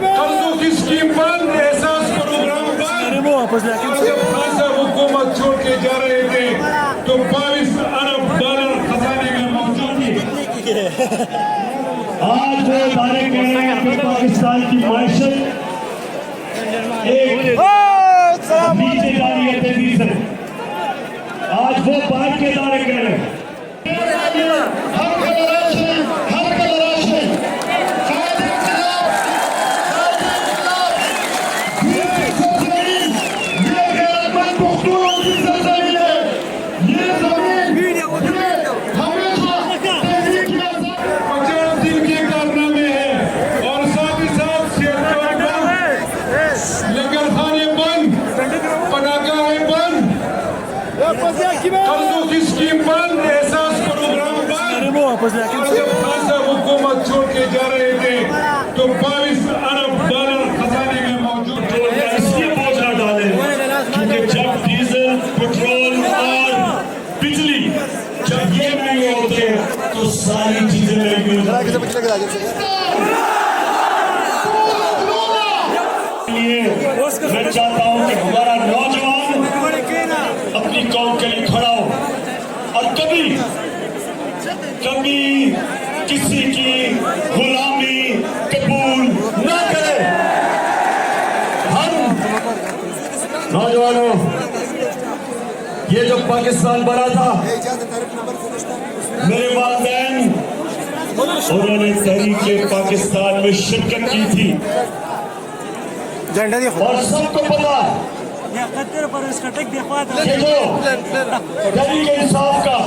कर्जों की स्कीम बंद, एहसास प्रोग्राम बंद। और जब खासा हुकूमत छोड़ के जा रहे थे तो 22 अरब डॉलर खजाने में मौजूद थे। आज वो इदारे कह रहे हैं कि पाकिस्तान की माइशत एक नीचे जा रही है तेजी से। आज वो बात के इदारे कह रहे हैं कर्जों की स्कीम बंद, एहसास प्रोग्राम बंद। और जब खासा हुकूमत छोड़ के जा रहे थे तो 22 अरब डॉलर खजाने में मौजूद थे। इसलिए बोझ ना डालें क्योंकि जब डीजल, पेट्रोल और बिजली जब ये महंगे होते हैं तो सारी चीजें महंगी हो जाती हैं। मैं चाहता हूं कि हमारा नौजवान अपनी कौम के लिए खड़ा हो और कभी कभी किसी की गुलामी कबूल ना करे। हम नौजवानों, ये जो पाकिस्तान बना था, मेरे वालिदैन उन्होंने तहरीक पाकिस्तान में शिरकत की थी और सबको पता ये जो तहरीक इंसाफ का